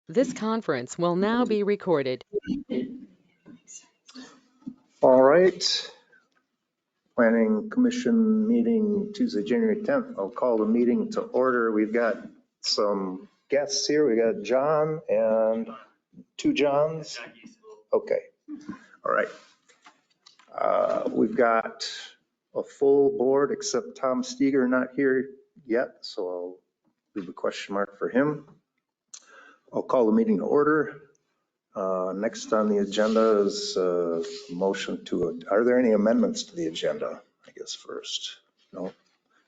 This conference will now be recorded. All right. Planning Commission meeting Tuesday, January 10th. I'll call the meeting to order. We've got some guests here. We got John and two Johns. Okay. All right. We've got a full board except Tom Steger not here yet, so I'll leave a question mark for him. I'll call the meeting to order. Next on the agenda is motion to, are there any amendments to the agenda? I guess first. No.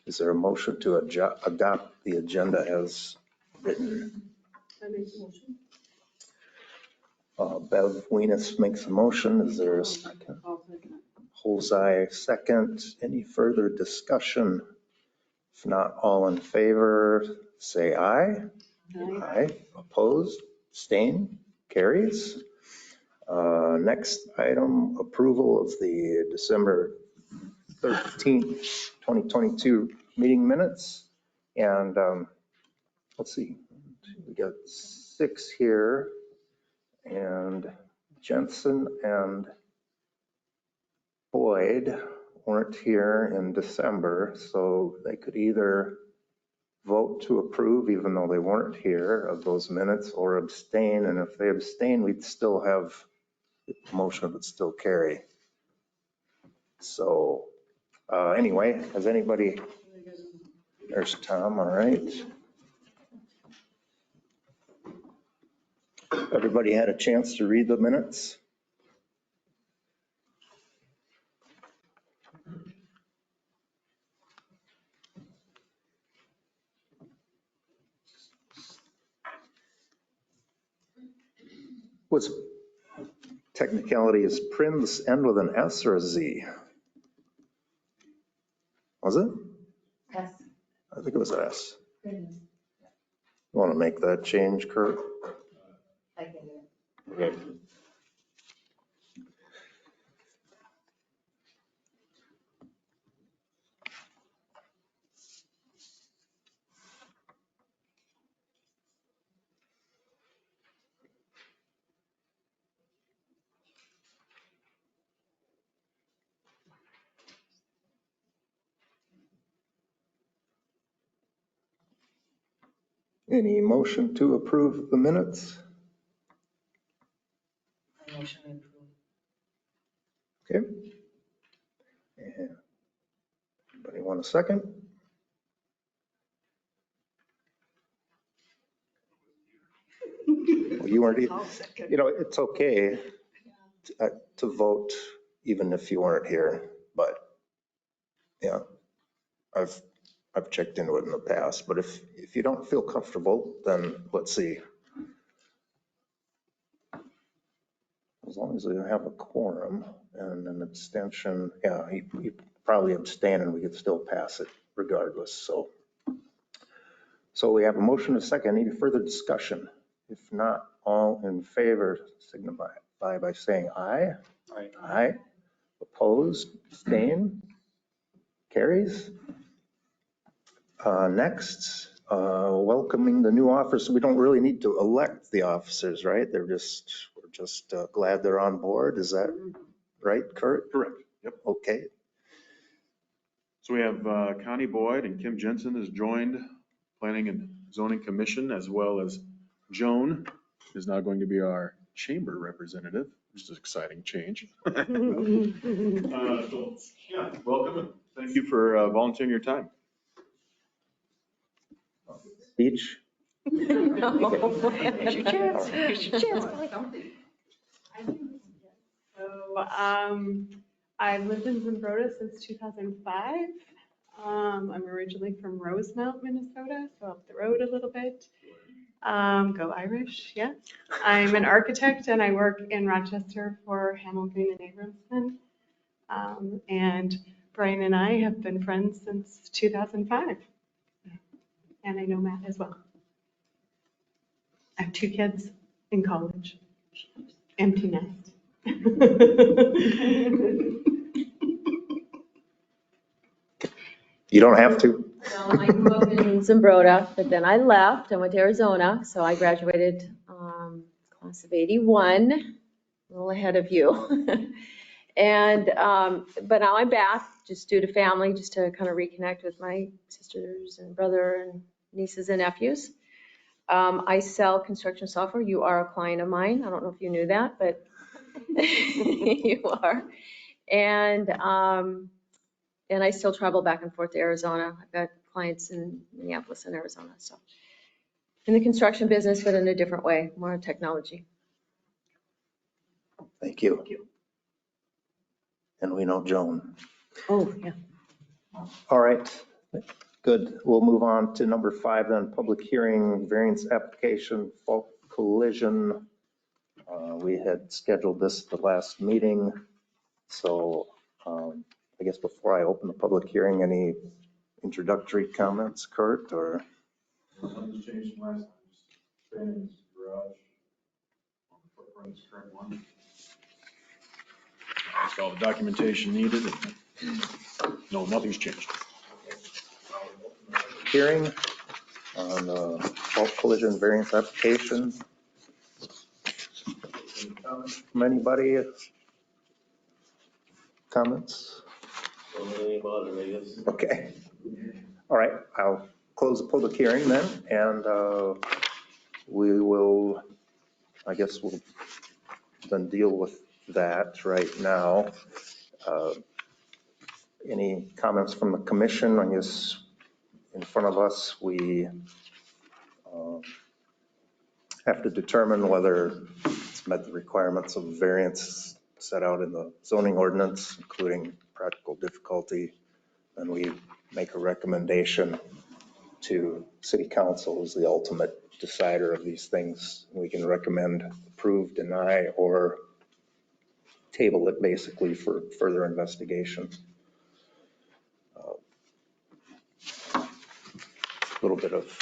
Is there a motion to adopt the agenda as written? I make the motion. Bev Weenus makes a motion. Is there a second? I'll second it. Holzai second. Any further discussion? If not, all in favor, say aye. Aye. Aye. Opposed? Abstain? Carries. Next item, approval of the December 13th, 2022 meeting minutes. And let's see, we got 6 here, and Jensen and Boyd weren't here in December, so they could either vote to approve, even though they weren't here, of those minutes, or abstain. And if they abstain, we'd still have the motion would still carry. So anyway, has anybody, there's Tom, all right. Everybody had a chance to read the minutes? Was technicality, is Prin's end with an S or a Z? Was it? Yes. I think it was an S. You want to make that change, Kurt? I can do it. Okay. Any motion to approve the minutes? Motion approved. Okay. And anybody want a second? Well, you weren't, I'll second. you know, it's okay to vote even if you weren't here, but yeah, I've checked into it in the past, but if you don't feel comfortable, then let's see. As long as we have a quorum and an abstention, yeah, you probably abstain and we could still pass it regardless. So we have a motion and a second. Any further discussion? If not, all in favor signify by saying aye. Aye. Aye. Opposed, abstain, carries. Next, welcoming the new officers. We don't really need to elect the officers, right? We're just glad they're on board. Is that right, Kurt? Correct. Yep. Okay. So we have Connie Boyd and Kim Jensen has joined Planning and Zoning Commission, as well as Joan is now going to be our chamber representative, which is an exciting change. So, yeah, welcome and thank you for volunteering your time. Speech. Here's your chance. Here's your chance. So I've lived in Zumbrota since 2005. I'm originally from Rosemount, Minnesota, so up the road a little bit. Go Irish, yes. I'm an architect and I work in Rochester for Hamel Green and Abramson. And Brian and I have been friends since 2005. And I know Matt as well. I have 2 kids in college. Empty nest. You don't have to. Well, I grew up in Zumbrota, but then I left. I went to Arizona, so I graduated class of 81, a little ahead of you. And, but now I'm back just due to family, just to kind of reconnect with my sisters and brother and nieces and nephews. I sell construction software. You are a client of mine. I don't know if you knew that, but you are. And I still travel back and forth to Arizona. I've got clients in Minneapolis and Arizona, so. In the construction business, but in a different way, more technology. Thank you. And we know Joan. Oh, yeah. All right, good. We'll move on to number 5 then, public hearing, variance application, fault collision. We had scheduled this at the last meeting. So I guess before I open the public hearing, any introductory comments, Kurt, or? Nothing's changed from last time. Just Brandon's garage on the footprint's current one. That's all the documentation needed. No, nothing's changed. Hearing on the fault collision variance application. Any comments from anybody? Comments? Okay. All right, I'll close the public hearing then, and we will, I guess we'll then deal with that right now. Any comments from the commission? I guess in front of us, we have to determine whether it's met the requirements of variance set out in the zoning ordinance, including practical difficulty. And we make a recommendation to city council as the ultimate decider of these things. We can recommend approve, deny, or table it basically for further investigation. A little bit of,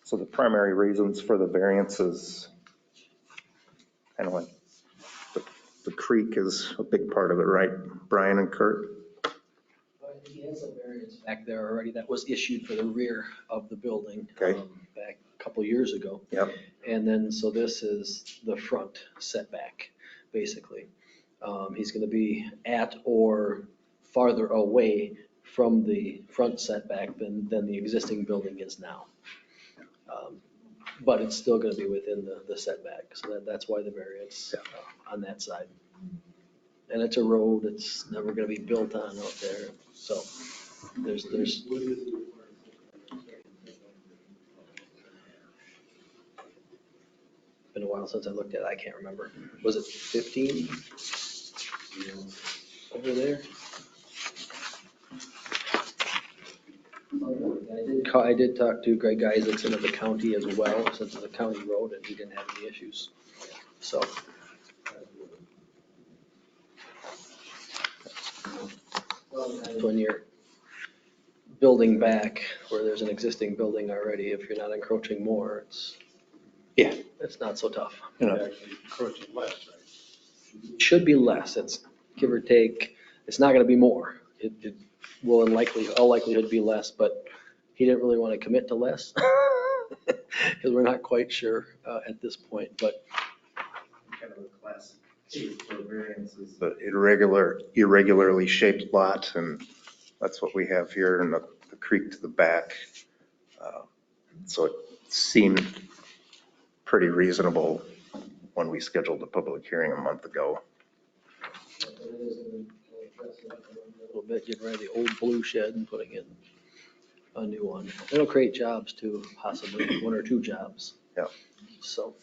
so the primary reasons for the variance is kind of like the creek is a big part of it, right? Brian and Kurt? He has a variance back there already that was issued for the rear of the building. Okay. Back a couple of years ago. Yep. And then, so this is the front setback, basically. He's going to be at or farther away from the front setback than the existing building is now. But it's still going to be within the setback, so that's why the variance on that side. And it's a road that's never going to be built on out there, so there's. Been a while since I looked at it, I can't remember. Was it 15? Over there? I did talk to Greg Isaacson of the county as well, since it's a county road, and he didn't have any issues, so. When you're building back where there's an existing building already, if you're not encroaching more, it's not so tough. Encroaching less, right? Should be less, it's give or take, it's not gonna be more. It will all likelihood be less, but he didn't really want to commit to less. Because we're not quite sure at this point, but. Kind of a classic case for variances. The irregularly shaped lot, and that's what we have here in the creek to the back. So it seemed pretty reasonable when we scheduled the public hearing a month ago. A little bit, getting rid of the old blue shed and putting in a new one. It'll create jobs too, possibly 1 or 2 jobs. Yeah. So.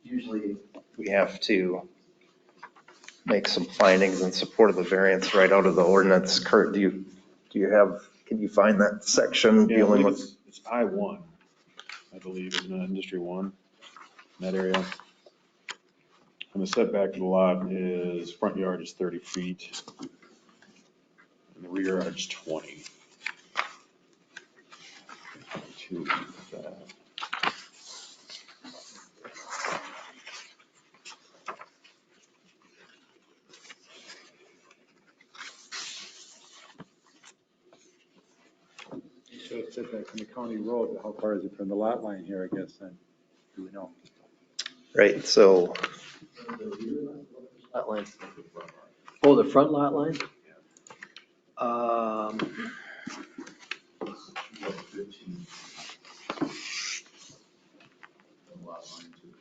Usually we have to make some findings in support of the variance right out of the ordinance. Kurt, can you find that section Yeah, dealing I with? believe it's I-1, I believe, in Industry 1, in that area. And the setback to the lot is, front yard is 30 feet, and the rear yard is 20. So setback from the county road, how far is it from the lot line here, I guess, then? Do we know? Right, so Lot line. Oh, the front lot line?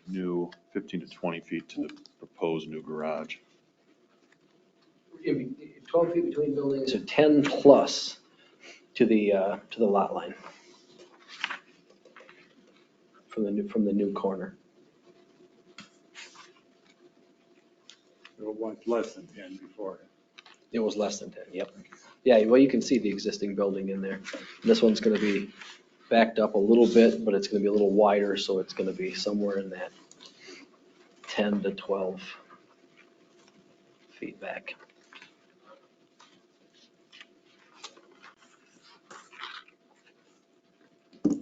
New 15 to 20 feet to the proposed new garage. 12 feet between buildings, or 10 plus to the lot line. From the new corner. It was less than 10 before. It was less than 10, yep. Yeah, well, you can see the existing building in there. This one's gonna be backed up a little bit, but it's gonna be a little wider, so it's gonna be somewhere in that 10 to 12 feet back. I'm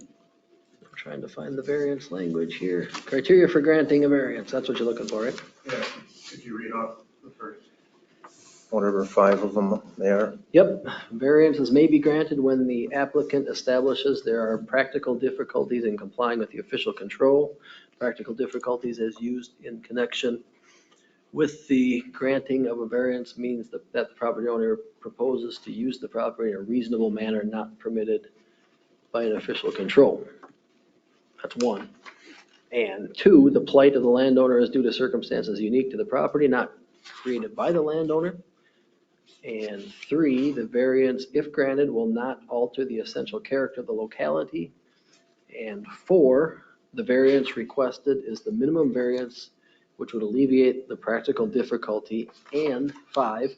trying to find the variance language here. Criteria for granting a variance, that's what you're looking for, right? yeah, could you read off the first? Whatever 5 of them they are. Yep, variances may be granted when the applicant establishes there are practical difficulties in complying with the official control. Practical difficulties as used in connection with the granting of a variance means that the property owner proposes to use the property in a reasonable manner not permitted by an official control. That's 1. And 2, the plight of the landowner is due to circumstances unique to the property, not created by the landowner. And 3, the variance, if granted, will not alter the essential character of the locality. And 4, the variance requested is the minimum variance which would alleviate the practical difficulty. And 5,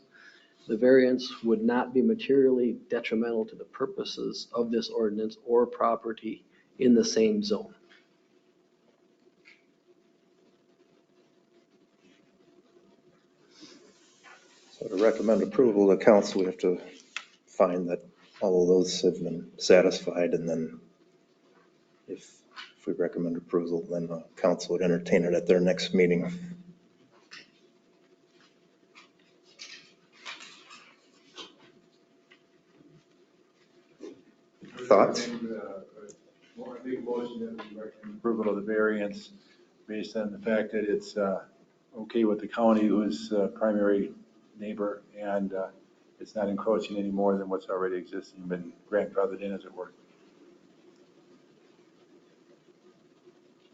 the variance would not be materially detrimental to the purposes of this ordinance or property in the same zone. So to recommend approval, the council, we have to find that all of those have been satisfied, and then if we recommend approval, then the council would entertain it at their next meeting. Thoughts? I make a motion that we recommend approval of the variance based on the fact that it's okay with the county, who's primary neighbor, and it's not encroaching any more than what's already existing, been grandfathered in, as it were.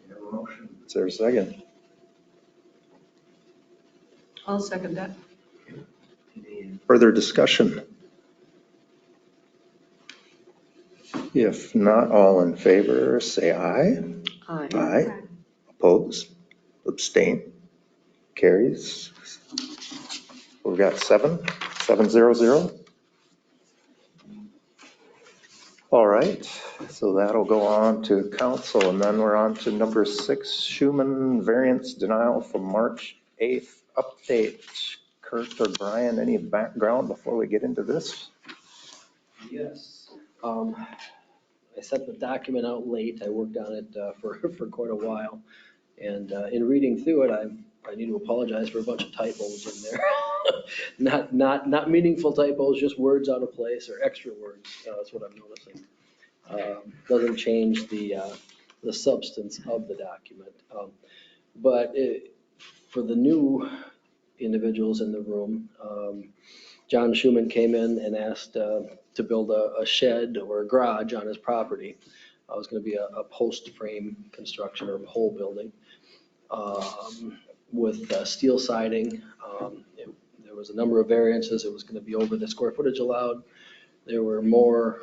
You have a motion. Is there a second? I'll second that. Further discussion? If not, all in favor, say aye. Aye. Aye. Oppose? Abstain? Carries. We've got 7-0-0. All right, so that'll go on to council, and then we're on to number 6, Schuman variance denial from March 8th update. Kurt or Brian, any background before we get into this? Yes. I sent the document out late. I worked on it for quite a while. And in reading through it, I need to apologize for a bunch of typos in there. Not meaningful typos, just words out of place or extra words. That's what I'm noticing. Doesn't change the substance of the document. But for the new individuals in the room, John Schuman came in and asked to build a shed or a garage on his property. It was going to be a post frame construction or pole building with steel siding. There was a number of variances. It was going to be over the square footage allowed. There were more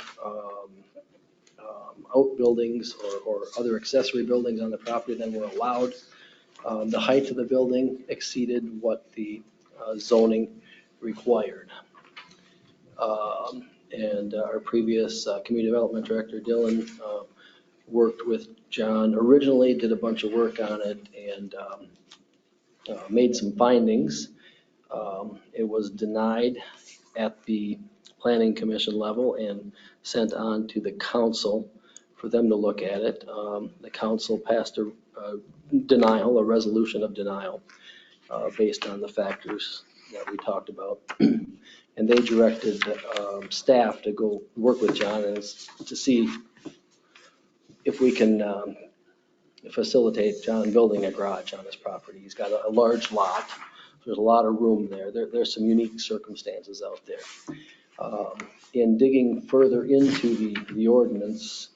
outbuildings or other accessory buildings on the property than were allowed. The height of the building exceeded what the zoning required. And our previous community development director, Dylan, worked with John, originally did a bunch of work on it and made some findings. It was denied at the planning commission level and sent on to the council for them to look at it. The council passed a denial, a resolution of denial based on the factors that we talked about. And they directed staff to go work with John and to see if we can facilitate John building a garage on his property. He's got a large lot. There's a lot of room there. There's some unique circumstances out there. In digging further into the ordinance,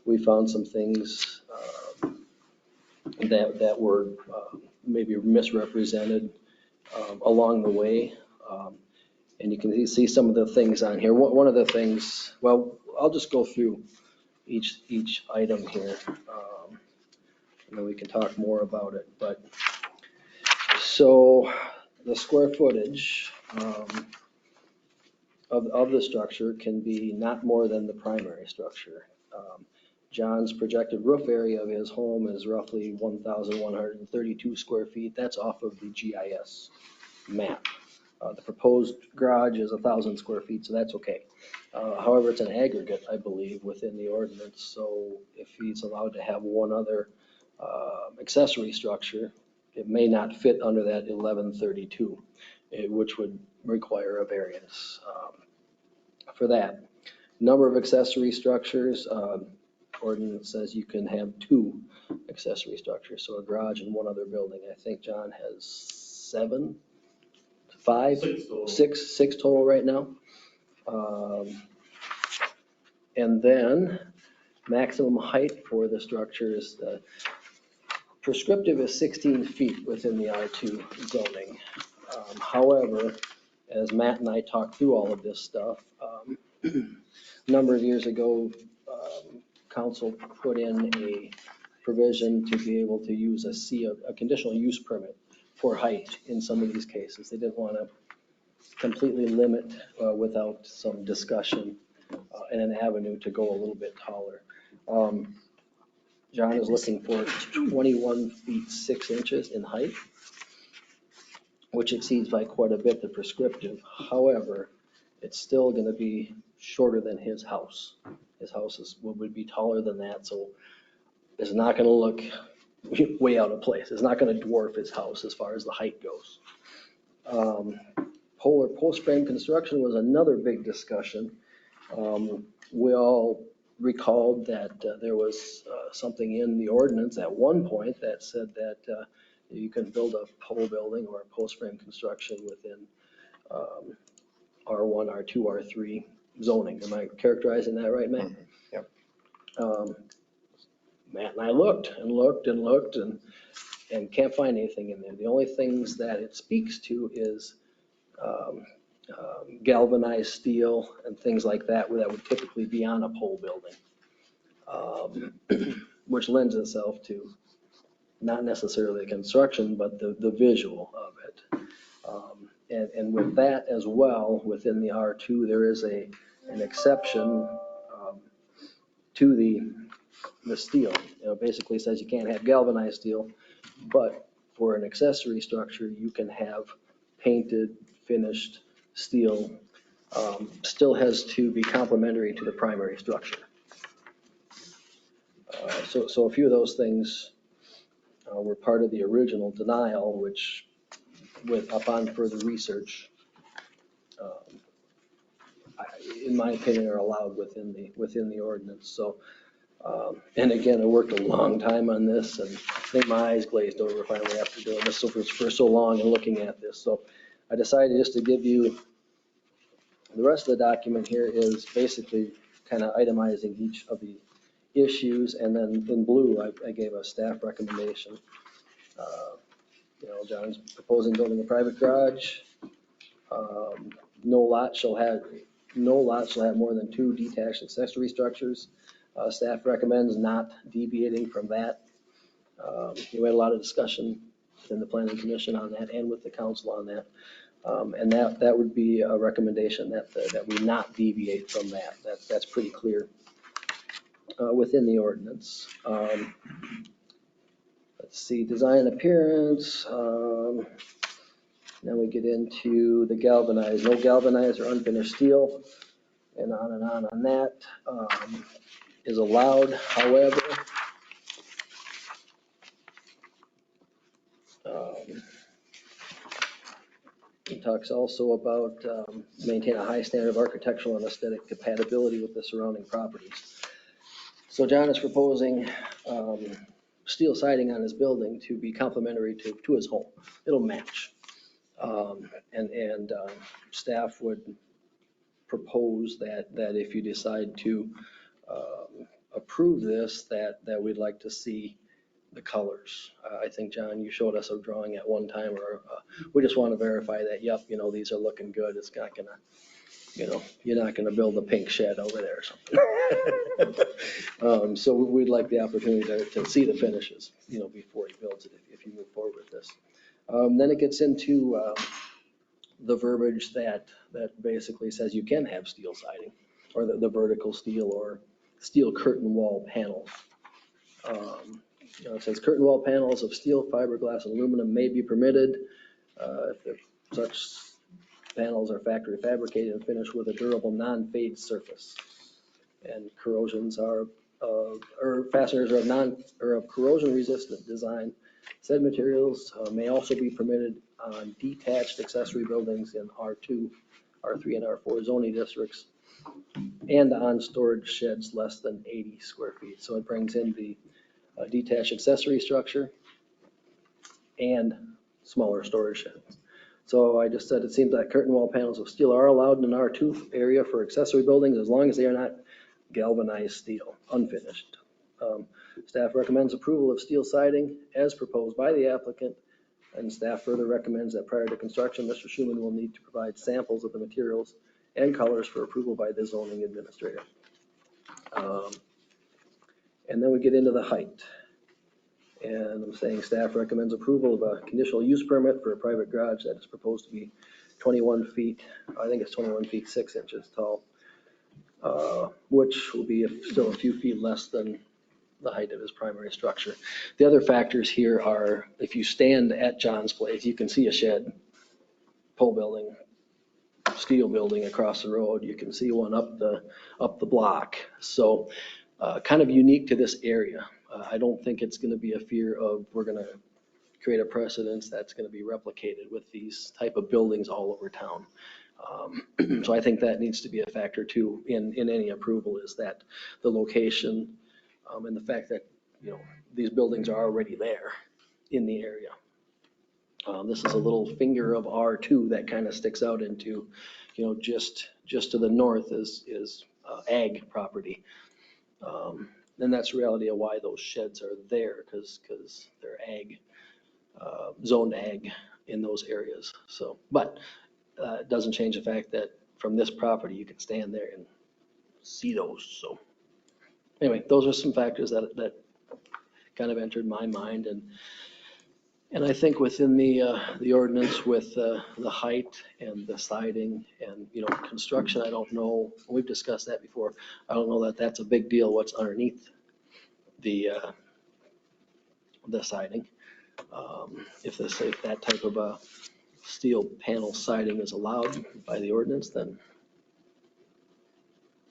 we found some things that were maybe misrepresented along the way. And you can see some of the things on here. One of the things, well, I'll just go through each item here. And then we can talk more about it. But so the square footage of the structure can be not more than the primary structure. John's projected roof area of his home is roughly 1,132 square feet. That's off of the GIS map. The proposed garage is 1,000 square feet, so that's okay. However, it's an aggregate, I believe, within the ordinance. So if he's allowed to have one other accessory structure, it may not fit under that 1132, which would require a variance for that. Number of accessory structures, ordinance says you can have 2 accessory structures, so a garage and one other building. I think John has 7, 5, 6 total right now. And then maximum height for the structure is prescriptive is 16 feet within the R2 zoning. However, as Matt and I talked through all of this stuff, a number of years ago, council put in a provision to be able to use a conditional use permit for height in some of these cases. They didn't want to completely limit without some discussion and an avenue to go a little bit taller. John is looking for 21 feet 6 inches in height, which exceeds by quite a bit the prescriptive. However, it's still going to be shorter than his house. His house would be taller than that, so it's not going to look way out of place. It's not going to dwarf his house as far as the height goes. Polar post frame construction was another big discussion. We all recalled that there was something in the ordinance at one point that said that you can build a pole building or a post frame construction within R1, R2, R3 zoning. Am I characterizing that right, Matt? Yep. Matt and I looked and can't find anything in there. The only things that it speaks to is galvanized steel and things like that, where that would typically be on a pole building, which lends itself to not necessarily the construction, but the visual of it. And with that as well, within the R2, there is an exception to the steel. Basically says you can't have galvanized steel, but for an accessory structure, you can have painted, finished steel. Still has to be complementary to the primary structure. So a few of those things were part of the original denial, which upon further research, in my opinion, are allowed within the ordinance. So, and again, I worked a long time on this, and I think my eyes glazed over finally after doing this for so long and looking at this. So I decided just to give you the rest of the document. Here is basically kind of itemizing each of the issues, and then in blue, I gave a staff recommendation. John's proposing building a private garage. No lot shall have more than 2 detached accessory structures. Staff recommends not deviating from that. We had a lot of discussion in the planning commission on that and with the council on that. And that would be a recommendation that we not deviate from that. That's pretty clear within the ordinance. Let's see, design and appearance. Then we get into the galvanized, no galvanized or unfinished steel, and on that is allowed. However, it talks also about maintain a high standard of architectural and aesthetic compatibility with the surrounding properties. So John is proposing steel siding on his building to be complementary to his home. It'll match. And staff would propose that if you decide to approve this, that we'd like to see the colors. I think, John, you showed us a drawing at one time, or we just want to verify that, yep, these are looking good. It's not gonna, you're not gonna build a pink shed over there or something. So we'd like the opportunity to see the finishes, before he builds it, if you move forward with this. Then it gets into the verbiage that basically says you can have steel siding, or the vertical steel or steel curtain wall panels. It says curtain wall panels of steel, fiberglass, and aluminum may be permitted if such panels are factory fabricated and finished with a durable non-fade surface. And corrosions or fasteners are of corrosion resistant design. Said materials may also be permitted on detached accessory buildings in R2, R3, and R4 zoning districts, and on storage sheds less than 80 square feet. So it brings in the detached accessory structure and smaller storage sheds. So I just said it seems that curtain wall panels of steel are allowed in an R2 area for accessory buildings as long as they are not galvanized steel, unfinished. Staff recommends approval of steel siding as proposed by the applicant, and staff further recommends that prior to construction, Mr. Schuman will need to provide samples of the materials and colors for approval by the zoning administrator. And then we get into the height. And I'm saying staff recommends approval of a conditional use permit for a private garage that is proposed to be 21 feet, I think it's 21 feet 6 inches tall, which will be still a few feet less than the height of his primary structure. The other factors here are, if you stand at John's place, you can see a shed, pole building, steel building across the road. You can see one up the block. So kind of unique to this area. I don't think it's going to be a fear of we're going to create a precedence that's going to be replicated with these type of buildings all over town. So I think that needs to be a factor too in any approval, is that the location and the fact that these buildings are already there in the area. This is a little finger of R2 that kind of sticks out into, just to the north is ag property. And that's the reality of why those sheds are there, because they're ag, zoned ag in those areas. So, but it doesn't change the fact that from this property, you can stand there and see those. So anyway, those are some factors that kind of entered my mind. And I think within the ordinance with the height and the siding and, construction, I don't know, we've discussed that before. I don't know that that's a big deal, what's underneath the siding. If that type of a steel panel siding is allowed by the ordinance, then.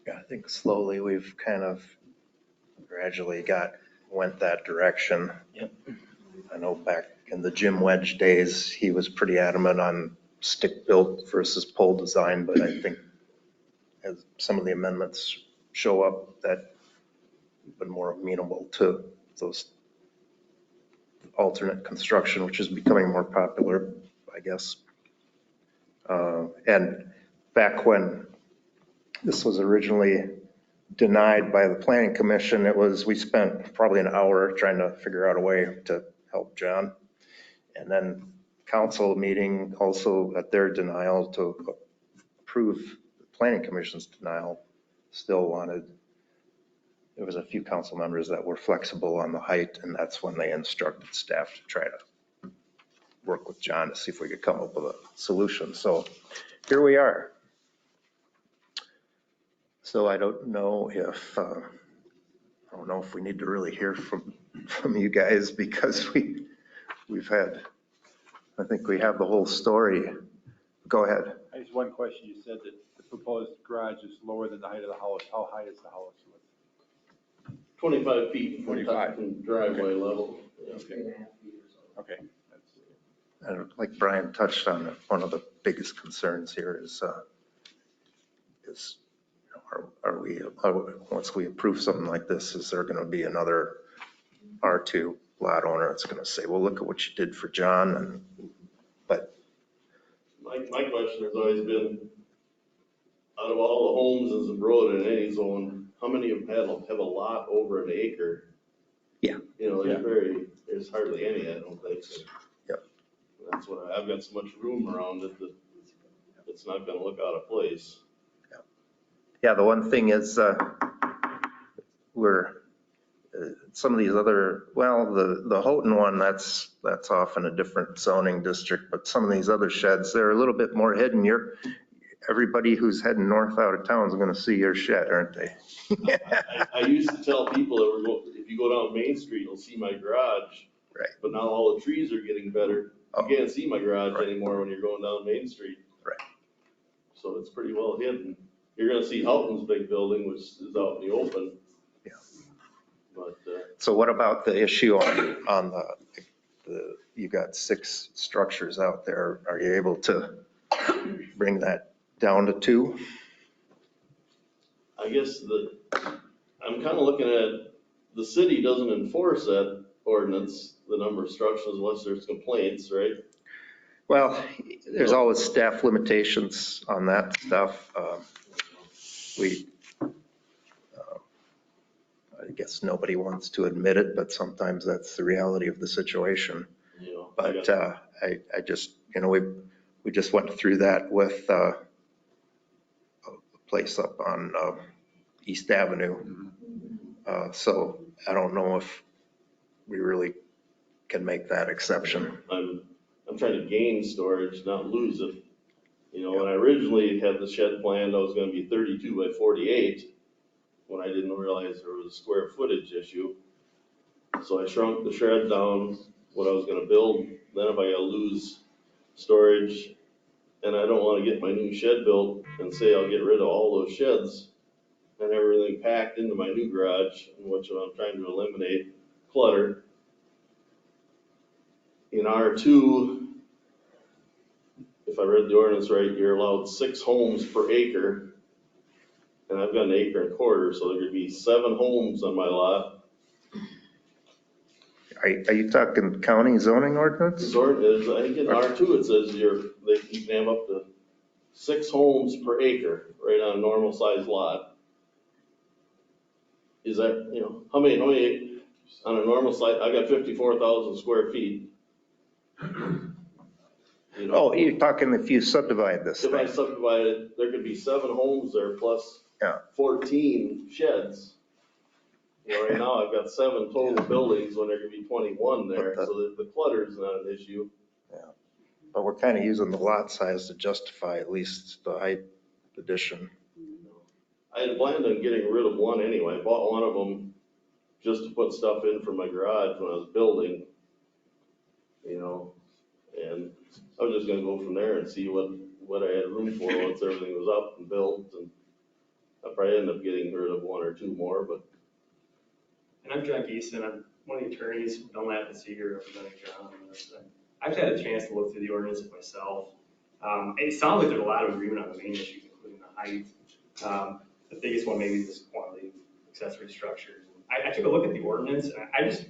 Yeah, I think slowly we've kind of gradually went that direction. Yep. I know back in the Jim Wedge days, he was pretty adamant on stick built versus pole design, but I think as some of the amendments show up, that have been more amenable to those alternate construction, which is becoming more popular, I guess. And back when this was originally denied by the planning commission, we spent probably an hour trying to figure out a way to help John. And then council meeting also at their denial to approve the planning commission's denial still wanted, there was a few council members that were flexible on the height, and that's when they instructed staff to try to work with John to see if we could come up with a solution. So here we are. So I don't know if we need to really hear from you guys, because we've had, I think we have the whole story. Go ahead. I just one question. You said that the proposed garage is lower than the height of the house. How high is the house? 25 feet from 25. driveway level. Yeah. Okay. Okay. And like Brian touched on, one of the biggest concerns here is are we, once we approve something like this, is there going to be another R2 lot owner that's going to say, well, look at what you did for John? And, but My question has always been, out of all the homes in Zumbrota in any zone, how many of them have a lot over an acre? Yeah. You know, there's hardly any, I don't think. Yep. That's what, I've got so much room around it that it's not gonna look out of place. yeah, the one thing is some of these other, well, the Houghton one, that's off in a different zoning district, but some of these other sheds, they're a little bit more hidden. Everybody who's heading north out of town is going to see your shed, aren't they? I used to tell people that if you go down Main Street, you'll see my garage. Right. But now all the trees are getting better. Oh. You can't see my garage Right. anymore when you're going down Main Street. Right. So it's pretty well hidden. You're gonna see Houghton's big building, which is out in the open. Yeah. But, So what about the issue on you got 6 structures out there. Are you able to bring that down to 2? I guess I'm kind of looking at, the city doesn't enforce that ordinance, the number of structures unless there's complaints, right? Well, there's always staff limitations on that stuff. I guess nobody wants to admit it, but sometimes that's the reality of the situation. You know, But I just, we just went through that with a place up on East Avenue. So I don't know if we really can make that exception. I'm trying to gain storage, not lose it. You know, when I originally had the shed planned, I was gonna be 32 by 48, when I didn't realize there was a square footage issue. So I shrunk the shed down, what I was gonna build. Then if I gotta lose storage, and I don't wanna get my new shed built and say I'll get rid of all those sheds and everything packed into my new garage, which I'm trying to eliminate clutter. In R2, if I read the ordinance right, you're allowed 6 homes per acre. And I've got 1.25 acres, so there could be 7 homes on my lot. Are you talking county zoning ordinance? I think in R2 it says you can have up to 6 homes per acre, right on a normal sized lot. Is that, how many on a normal site, I got 54,000 square feet. Oh, you're talking if you subdivide this If I thing. subdivide it, there could be 7 homes there plus Yeah. 14 sheds. Right now I've got 7 total buildings when there could be 21 there, But so the clutter's not an issue. But we're kind of using the lot size to justify at least the height addition. I had planned on getting rid of one anyway. I bought one of them just to put stuff in for my garage when I was building, and I was just gonna go from there and see what I had room for once everything was up and built, and I probably end up getting rid of 1 or 2 more, but. And I'm John Geeson. I'm one of the attorneys from Dunlap and Seeger representing John on this. I've had a chance to look through the ordinance myself. It sounds like there's a lot of agreement on the main issues, including the height. The biggest one maybe is this quantity of accessory structures. I took a look at the ordinance, and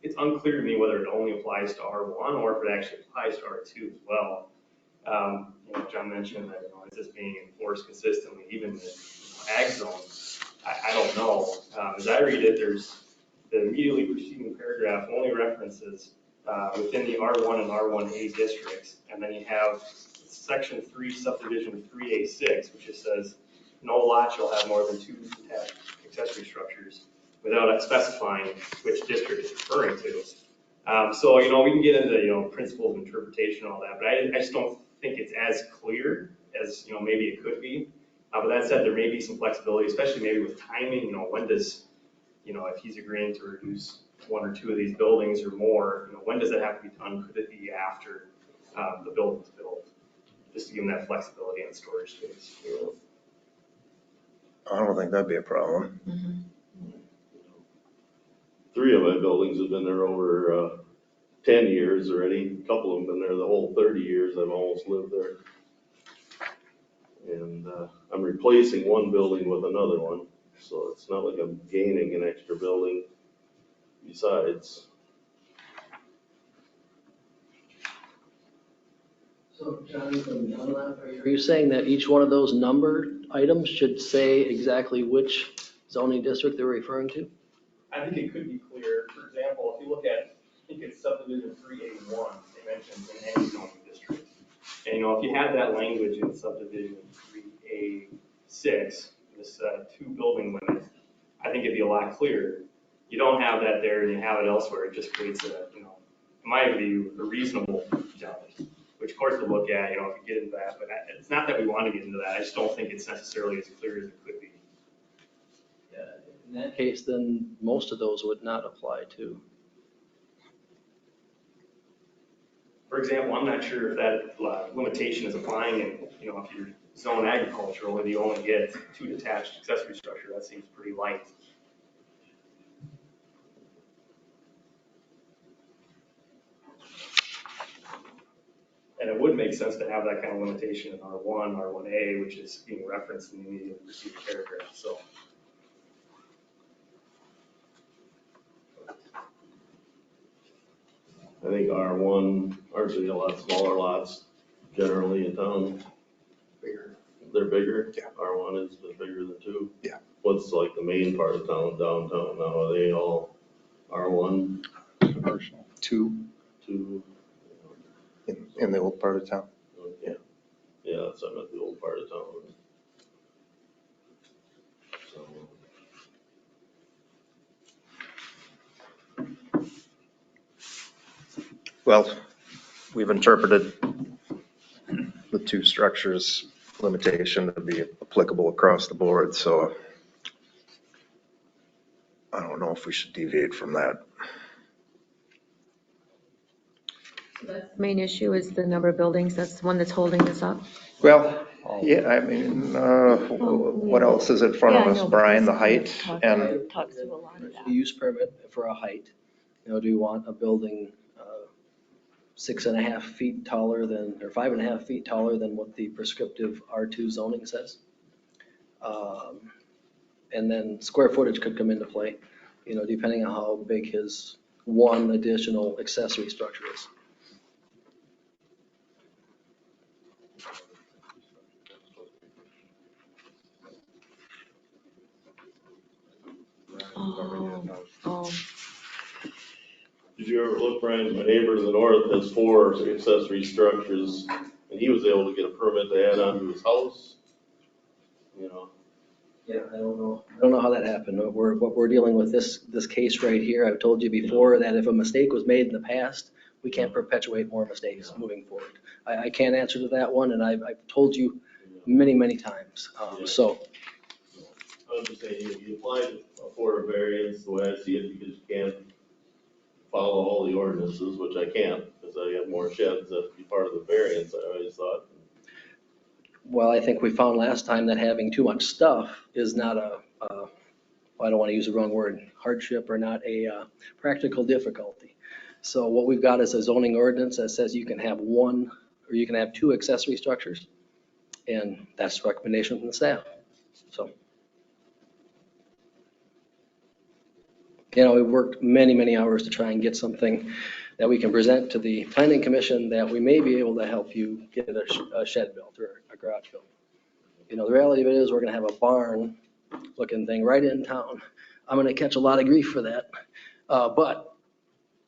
it's unclear to me whether it only applies to R1 or if it actually applies to R2 as well. John mentioned that it's just being enforced consistently, even in ag zones. I don't know. As I read it, there's the immediately preceding paragraph only references within the R1 and R1A districts, and then you have section 3, subdivision 3A6, which just says no lot shall have more than 2 attached accessory structures without specifying which district it's referring to. So we can get into principles of interpretation and all that, but I just don't think it's as clear as maybe it could be. But that said, there may be some flexibility, especially maybe with timing. When does if he's agreeing to reduce 1 or 2 of these buildings or more, when does that have to be done? Could it be after the building's built? Just to give them that flexibility on storage space. I don't think that'd be a problem. 3 of my buildings have been there over 10 years already. A couple of them been there the whole 30 years I've almost lived there. And I'm replacing one building with another one, so it's not like I'm gaining an extra building besides. So Jonathan, are you saying that each one of those number items should say exactly which zoning district they're referring to? I think it could be clear. For example, if you look at, I think it's subdivision 3A1, it mentions in any zoning district. And, you know, if you had that language in subdivision 3A6, this two building limit, I think it'd be a lot clearer. You don't have that there and you have it elsewhere. It just creates a, you know, in my view, a reasonable jump, which courts would look at, you know, if you get into that. But it's not that we want to get into that. I just don't think it's necessarily as clear as it could be. Yeah, in that case, then most of those would not apply to. For example, I'm not sure if that limitation is applying in, you know, if you're zone agricultural and you only get 2 detached accessory structure, that seems pretty light. And it would make sense to have that kind of limitation in R1, R1A, which is being referenced in the immediately preceding paragraph, so. I think R1, ours are a lot smaller lots generally in town. Bigger. They're bigger? Yeah. R1 is bigger than 2? Yeah. What's like the main part of town, downtown now? Are they all R1? Commercial. 2 2? in the old part of town. Yeah. Yeah, that's not the old part of town. So. Well, we've interpreted the 2 structures limitation to be applicable across the board, so I don't know if we should deviate from that. Main issue is the number of buildings. That's the one that's holding this up. Well, yeah, I mean, what else is in front of us, Brian, the height and Talks to a lot of that. The use permit for a height, you know, do you want a building 6.5 feet taller than, or 5.5 feet taller than what the prescriptive R2 zoning says? And then square footage could come into play, you know, depending on how big his one additional accessory structure is. Oh, Did you ever look, Brian, my neighbor to the north has 4 accessory structures, and he was able to get a permit to add on to his house, you know. Yeah, I don't know how that happened. What we're dealing with this case right here, I've told you before that if a mistake was made in the past, we can't perpetuate more mistakes moving forward. I can't answer to that one, and I've told you many, many times. So. I'm just saying, you applied for a variance the way I see it because you can't follow all the ordinances, which I can't because I have more sheds that be part of the variance, I always thought. Well, I think we found last time that having too much stuff is not I don't want to use the wrong word, hardship or not a practical difficulty. So what we've got is a zoning ordinance that says you can have 1 or you can have 2 accessory structures. And that's the recommendation from the staff. So. You know, we've worked many, many hours to try and get something that we can present to the planning commission that we may be able to help you get a shed built or a garage built. You know, the reality of it is we're going to have a barn looking thing right in town. I'm going to catch a lot of grief for that. But,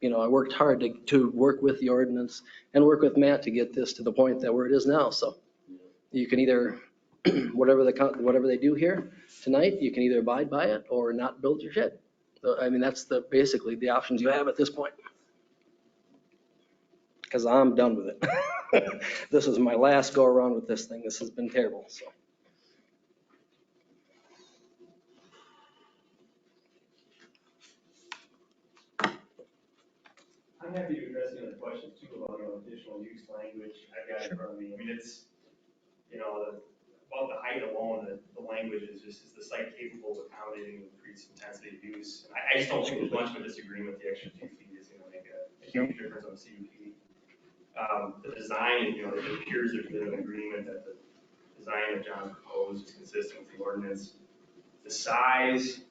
you know, I worked hard to work with the ordinance and work with Matt to get this to the point that where it is now. So you can either, whatever they do here tonight, you can either abide by it or not build your shed. I mean, that's basically the options you have at this point. Because I'm done with it. This is my last go around with this thing. This has been terrible, so. I'm happy to address any other questions too about, you know, additional use language I've got in front of me. I mean, it's, you know, about the height alone, the language is the site capable of accommodating increased intensity of use. And I just don't think there's much of a disagreement. The extra 2 feet is going to make a huge difference on CUP. The design, you know, it appears there's been an agreement that the design that John proposed is consistent with the ordinance. The size,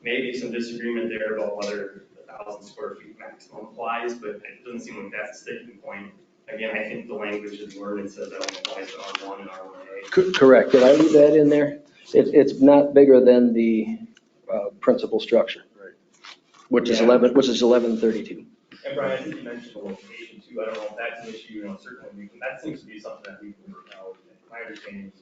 maybe some disagreement there about whether 1,000 square feet maximum applies, but it doesn't seem like that's a sticking point. Again, I think the language of the ordinance says that only applies to R1 and R1A. Correct. Did I leave that in there? It's not bigger than the principal structure. Right. Which is 1132. And Brian, I think you mentioned the location too. I don't know if that's an issue, you know, certainly that seems to be something that we can work out. My understanding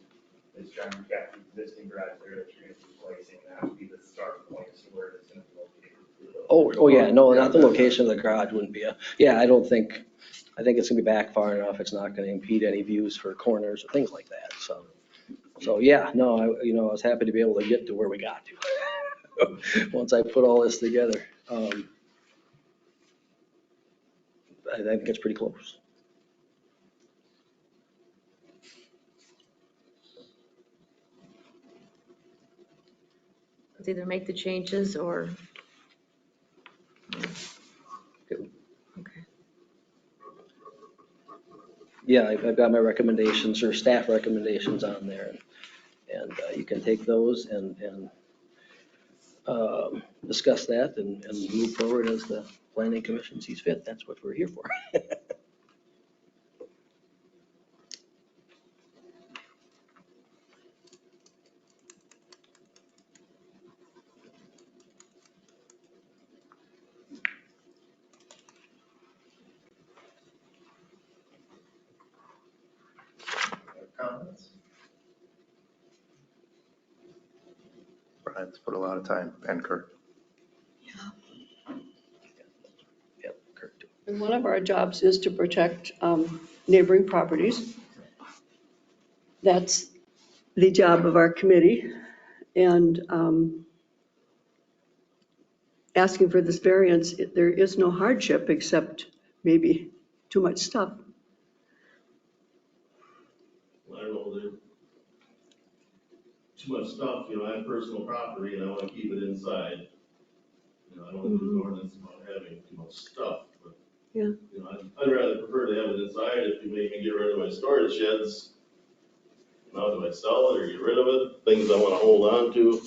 is John, you've got the existing garage there that you're going to be replacing. That would be the starting point as to where it's going to be located. Oh, yeah, no, not the location of the garage wouldn't be yeah, I think it's gonna be back far enough. It's not gonna impede any views for corners or things like that, so yeah, no, I was happy to be able to get to where we got to. Once I put all this together, I think it's pretty close. Let's either make the changes or. Okay. Yeah, I've got my recommendations or staff recommendations on there, and you can take those and discuss that and move forward as the planning commission sees fit. That's what we're here for. Comments? Brian's put a lot of time, and Kurt. Yep, Kurt, too. And one of our jobs is to protect neighboring properties. That's the job of our committee. And asking for this variance, there is no hardship except maybe too much stuff. I don't know, there's too much stuff, you know, I have personal property and I wanna keep it inside. You know, I don't think there's an ordinance about having too much stuff, but. Yeah. You know, I'd rather prefer to have it inside if you make me get rid of my storage sheds. Now, do I sell it or get rid of it? Things I wanna hold on to.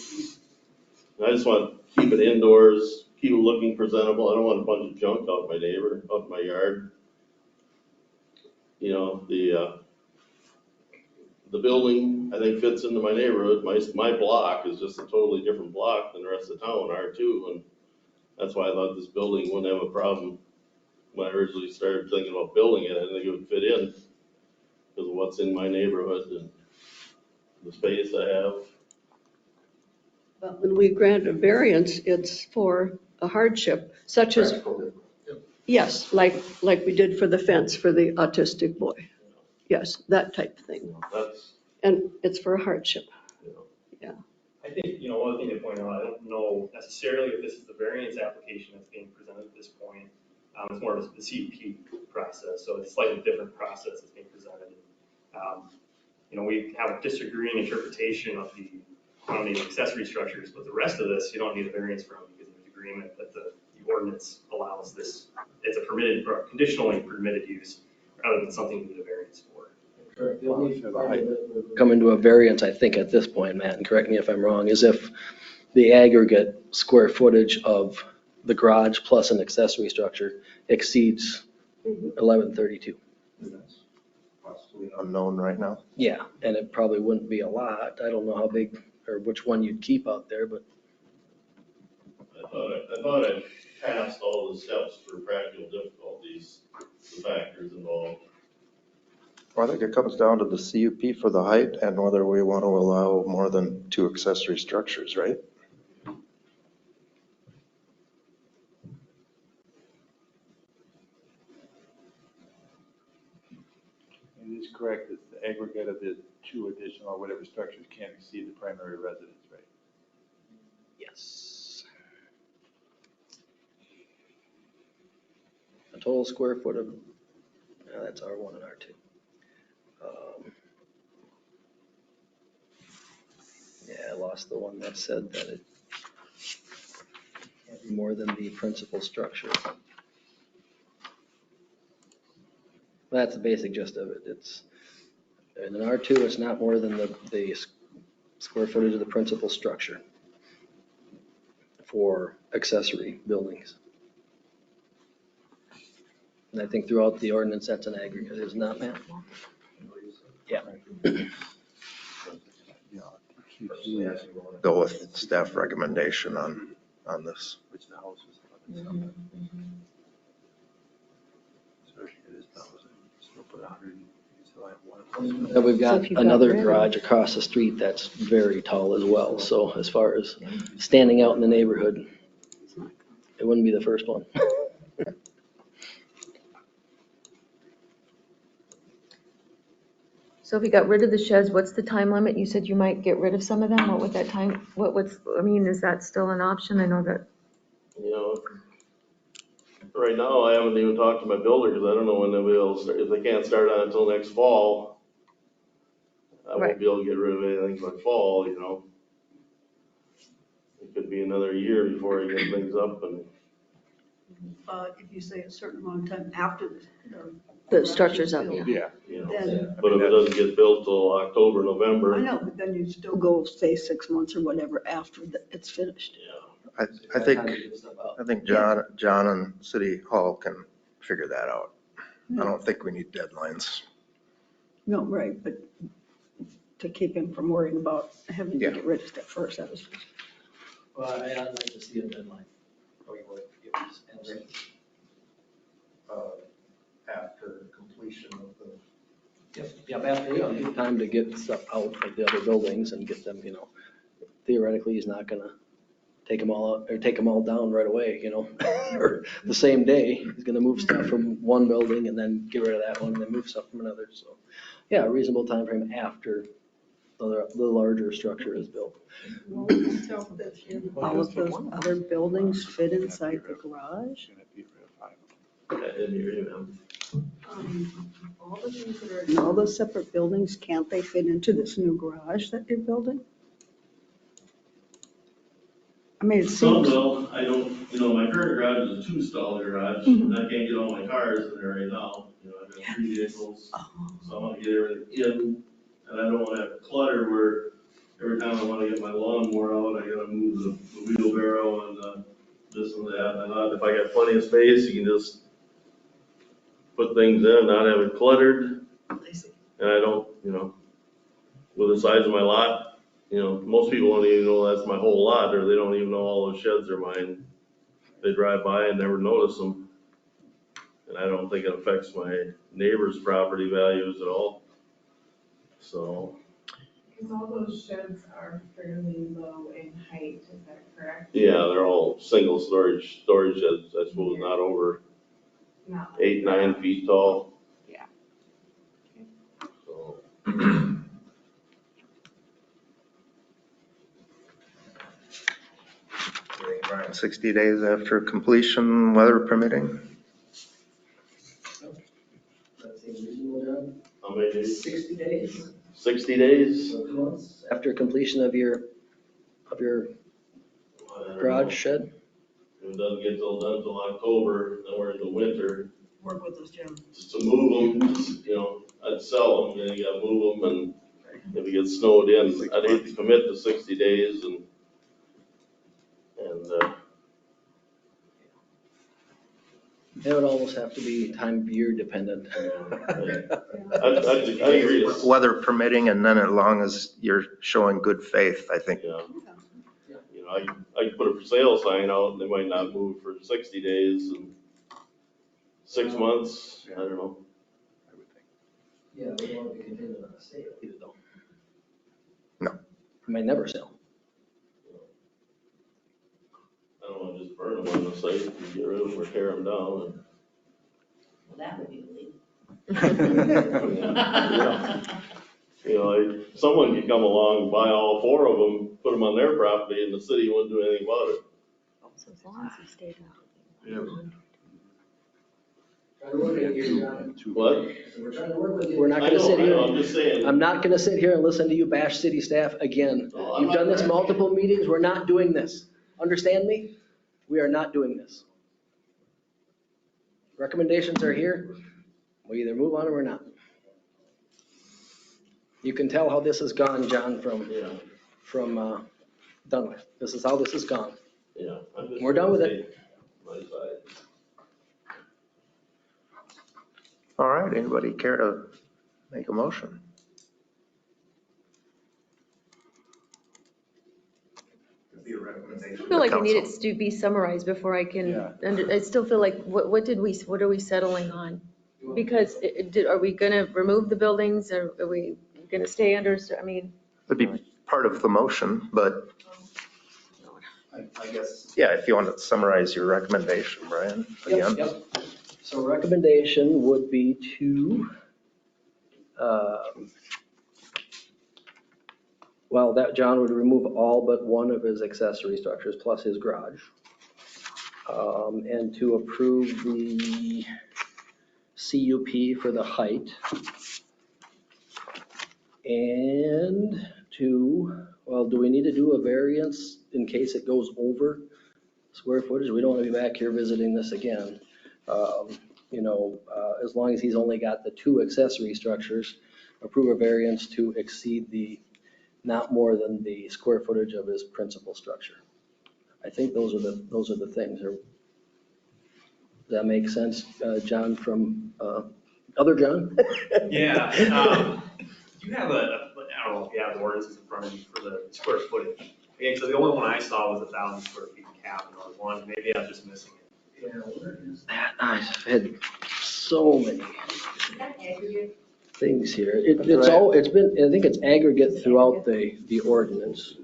And I just want to keep it indoors, keep it looking presentable. I don't want a bunch of junk out my yard. You know, the building, I think, fits into my neighborhood. My block is just a totally different block than the rest of town, R2, and that's why I thought this building wouldn't have a problem. When I originally started thinking about building it, I didn't think it would fit in because of what's in my neighborhood and the space I have. But when we grant a variance, it's for a hardship, such as, yes, like we did for the fence for the autistic boy. Yes, that type of thing. That's, And it's for a hardship. you know, Yeah. I think, you know, one thing to point out, I don't know necessarily if this is the variance application that's being presented at this point. It's more of the CUP process, so it's a slightly different process that's being presented. You know, we have a disagreeing interpretation of the quantity of accessory structures, but the rest of this, you don't need a variance from because there's agreement that the ordinance allows this. It's a permitted, or conditionally permitted use, rather than something you need a variance for. Correct. The only part of it would come into a variance, I think, at this point, Matt, and correct me if I'm wrong, is if the aggregate square footage of the garage plus an accessory structure exceeds 1132. Possibly unknown right now. Yeah, and it probably wouldn't be a lot. I don't know how big or which one you'd keep out there, but I thought I passed all the steps for practical difficulties, the factors involved. Well, I think it comes down to the CUP for the height and whether we want to allow more than 2 accessory structures, right? It is correct that the aggregate of the 2 additional or whatever structures can't exceed the primary residence, right? yes. A total square foot of, that's R1 and R2. Yeah, I lost the one that said that it can't be more than the principal structure. That's the basic gist of it. It's, in an R2, it's not more than the square footage of the principal structure for accessory buildings. And I think throughout the ordinance, that's an aggregate, is not, Matt? Yeah. Go with staff recommendation on this. Which the house was 11 something. So it is 1,000. Still put 100, you still have one. And we've So got if you've got another rid of- garage across the street that's very tall as well. So as far as standing out in the neighborhood, it wouldn't be the first one. So if you got rid of the sheds, what's the time limit? You said you might get rid of some of them. What would that time, I mean, is that still an option? I know that, You know, right now, I haven't even talked to my builder, because I don't know when they'll be able to start, if they can't start on until next fall. I Right. won't be able to get rid of anything by fall, you know. It could be another year before I get things up and. If you say a certain amount of time after the structure's up, yeah. Yeah. You know, Then, but if it doesn't get built till October, November. I know, but then you still go, say, 6 months or whatever after it's finished. Yeah. I think John and City Hall can figure that out. I don't think we need deadlines. No, right, but to keep him from worrying about having to Yeah. get rid of stuff first, that was. Well, I'd like to see a deadline. After completion of the. Yep, after, give time to get stuff out of the other buildings and get them, theoretically, he's not gonna take them all out, or take them all down right away, or the same day. He's gonna move stuff from one building and then get rid of that one and then move stuff from another, so. Yeah, a reasonable time frame after the larger structure is built. All of those other buildings fit inside the garage? I didn't hear you, man. All the things that are in all those separate buildings, can't they fit into this new garage that you're building? I mean, it Some seems, will, I don't, my current garage is a 2-stall garage, and I can't get all my cars in there right now. I've got 3 vehicles, so I want to get everything in, and I don't want to have clutter where every time I want to get my lawnmower out, I gotta move the wheelbarrow and this and that. And I thought if I got plenty of space, you can just put things in, not have it cluttered. And I don't, with the size of my lot, most people don't even know that's my whole lot, or they don't even know all those sheds are mine. They drive by and never notice them. And I don't think it affects my neighbor's property values at all. So. Because all those sheds are fairly low in height, is that correct? Yeah, they're all single storage sheds, I suppose, not over Not 8, 9 feet tall. Yeah. So. Brian, 60 days after completion, weather permitting? That seems reasonable, John? How many days? 60 days. 60 days? After completion of your garage shed? If it doesn't get done till October, then we're in the winter. work with us, Jim. Just to move them, I'd sell them, and you gotta move them, and if it gets snowed in, I'd hate to commit to 60 days and It would almost have to be time of year dependent. I agree. Weather permitting, and then as long as you're showing good faith, I think. Yeah. I could put a for sale sign out, and they might not move for 60 days and 6 months, I don't know. Yeah, we want to be contingent on a sale either though. No. You may never sell. I don't wanna just burn them on the site and get rid of them or tear them down. Well, that would be illegal. Someone could come along, buy all 4 of them, put them on their property, and the city wouldn't do anything about it. So as long as you stayed out. What? We're trying to work with you. We're not I gonna sit know, here. I'm just saying. I'm not gonna sit here and listen to you bash city staff again. No, I'm You've not done this bashing. multiple meetings. We're not doing this. Understand me? We are not doing this. Recommendations are here. We either move on them or not. You can tell how this has gone, John, from Dunlap. This is how this has gone. Yeah. I'm just We're done with gonna it. say My side. All right, anybody care to make a motion? I feel like I need it to be summarized before I can, I still feel like, what are we settling on? Because are we gonna remove the buildings, or are we gonna stay under, I mean, It'd be part of the motion, but I guess. yeah, if you want to summarize your recommendation, Brian, again. Yep. So recommendation would be to, well, that John would remove all but one of his accessory structures plus his garage. And to approve the CUP for the height. And to, well, do we need to do a variance in case it goes over square footage? We don't want to be back here visiting this again. As long as he's only got the 2 accessory structures, approve a variance to exceed the, not more than the square footage of his principal structure. I think those are the things. Does that make sense, John, from other John? Yeah, you have I don't know if you have the ordinances in front of you for the square footage. Okay, so the only one I saw was 1,000 square feet cap, and I was wondering, maybe I'm just missing it. Yeah, where is that? I've had so many things here. It's been, I think it's aggregate throughout the ordinance.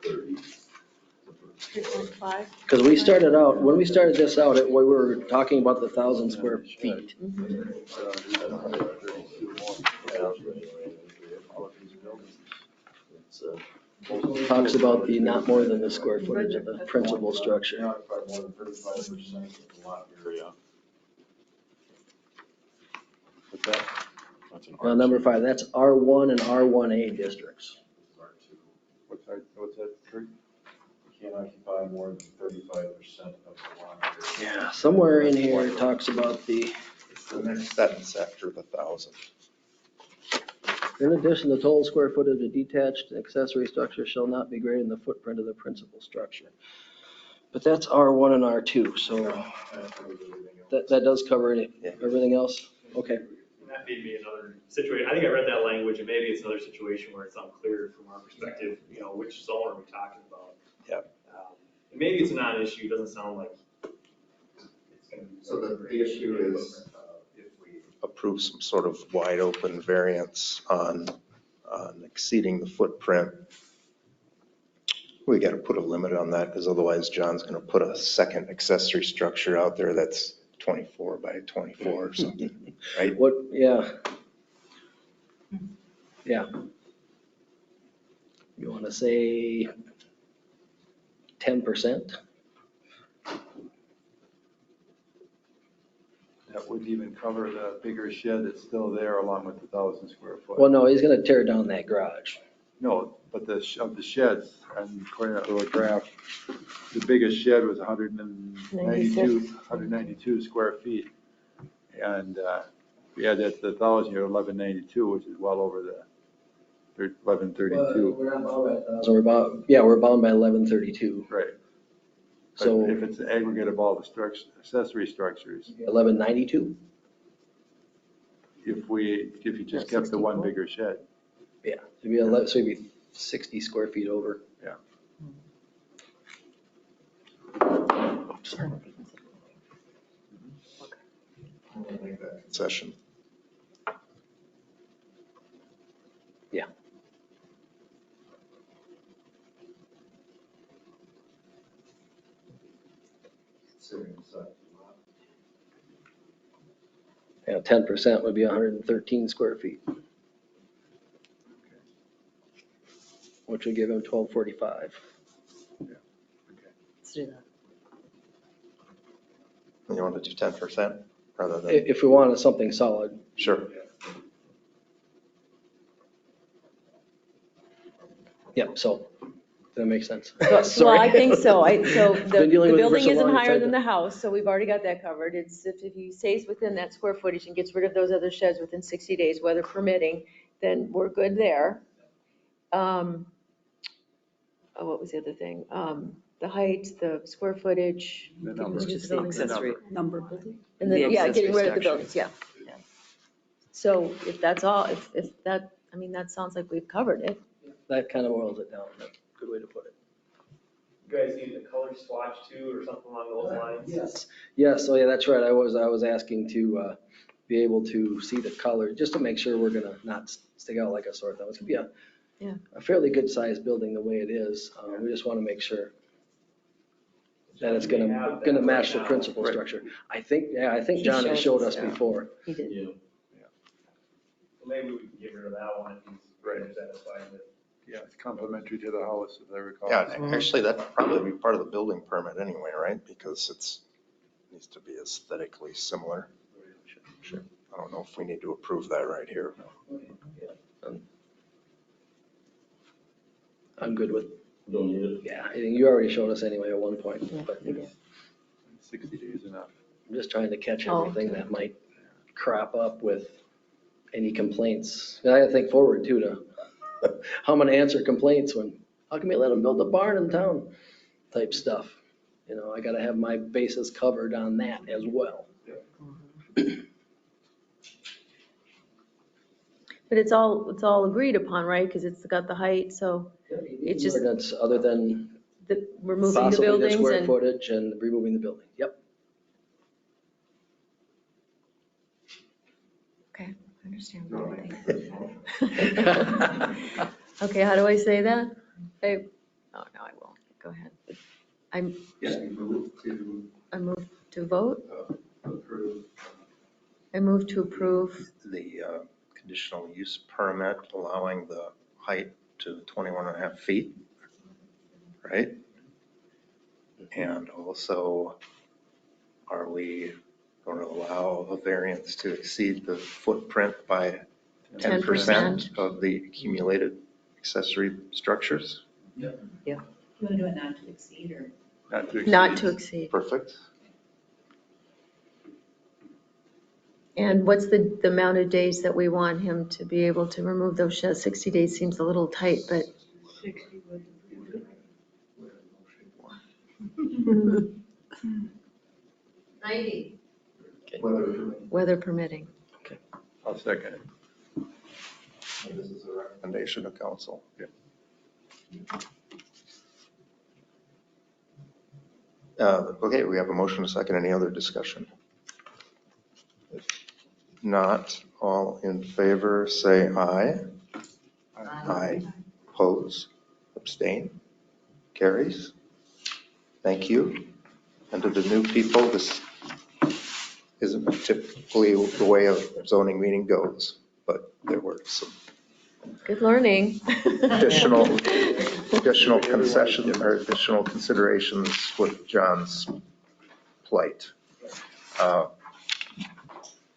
3.5. Because we started out, when we started this out, we were talking about the 1,000 square feet. Talks about the not more than the square footage of the principal structure. More than 35% of the lot area. What's that? That's an Number 5, that's R1 and R1A districts. What's that, Kurt? You can't occupy more than 35% of the lot area. Yeah, somewhere in here it talks about the, It's the next sentence after the 1,000. in addition, the total square footage of detached accessory structure shall not be greater than the footprint of the principal structure. But that's R1 and R2, so that does cover everything else? Okay. That may be another situation. I think I read that language, and maybe it's another situation where it's unclear from our perspective, which zone are we talking about? Yep. And maybe it's a non-issue. It doesn't sound like it's going to be. So the issue is if we approve some sort of wide open variance on exceeding the footprint, we got to put a limit on that, because otherwise John's going to put a second accessory structure out there that's 24 by 24 or something, right? Yeah. You want to say 10%? That wouldn't even cover the bigger shed that's still there along with the 1,000 square foot. Well, no, he's going to tear down that garage. No, but of the sheds, and according to that little graph, the biggest shed was 192 square feet. And we had that the 1,000, you're 1,192, which is well over the 1,132. We're not bound by 1,000. So we're bound by 1132. Right. But So if it's the aggregate of all the accessory structures, 1192? if you just kept the one bigger shed. Yeah, it'd be 11, so it'd be 60 square feet over. Yeah. Session. Yeah. Yeah, 10% would be 113 square feet. Which would give him 1245. Let's do that. You want to do 10% rather than? If we wanted something solid. Sure. Yep, so that make sense? Well, Sorry. I think so. So the Been dealing with it for building so isn't long, it's higher hard than to- the house, so we've already got that covered. It's if he stays within that square footage and gets rid of those other sheds within 60 days, weather permitting, then we're good there. What was the other thing? The height, the square footage. The getting numbers. rid of Just the the buildings. accessory. Number building. And then, The yeah, getting accessory rid of the structures. buildings, yeah. So if that's all, if that, I mean, that sounds like we've covered it. That kind of boils it down. That's a good way to put it. You guys need the color swatch too, or something along those lines? Yes. Yes, oh yeah, that's right. I was asking to be able to see the color, just to make sure we're gonna not stick out like a sore thumb. It's gonna be Yeah. a fairly good sized building the way it is. We just want to make sure that it's gonna match the principal structure. I think He John has showed showed us, us yeah. before. He did. Yeah. Well, maybe we can get rid of that one if he's satisfied with. Yeah, it's complementary to the house, as I recall. Yeah, actually, that'd probably be part of the building permit anyway, right? Because it's, needs to be aesthetically similar. Sure. I don't know if we need to approve that right here. I'm good with, Don't need it. yeah, I think you already showed us anyway at one point, Yeah, but he did. 60 days enough. I'm just trying to catch Oh, everything okay. that might crop up with any complaints. And I gotta think forward too to how I'm gonna answer complaints when, how can we let them build a barn in town type stuff? You know, I gotta have my bases covered on that as well. But it's all agreed upon, right? Because it's got the height, so it's just Ordinance other than removing the possibly the buildings square and. footage and removing the building. Yep. Okay, I understand. Okay, how do I say that? No, I won't. Go ahead. I move to vote. I move to approve. The conditional use permit allowing the height to 21 and a half feet, right? And also, are we going to allow a variance to exceed the footprint by 10% of the accumulated accessory structures? You want to do it not to exceed or? Not to exceed. Perfect. And what's the amount of days that we want him to be able to remove those sheds? 60 days seems a little tight, but. 60 would. 90. Weather permitting. I'll second it. This is a recommendation of council. Okay, we have a motion, a second. Any other discussion? If not, all in favor, say aye. Aye. Oppose, abstain, carries. Thank you. And to the new people, this isn't typically the way a zoning meeting goes, but there were some Good learning. additional concessions or additional considerations with John's plight.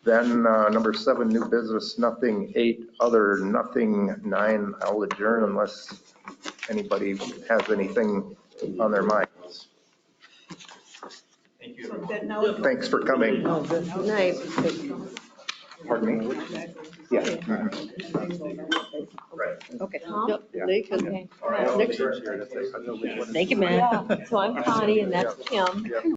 Then number 7, new business, nothing. 8, other, nothing. 9, I'll adjourn unless anybody has anything on their minds. Thank you. So that now. Thanks for coming. Good night. Pardon me? Yeah. Okay. Tom? Yep, they can. Okay. Next. Thank you, man. So I'm Connie and that's Kim.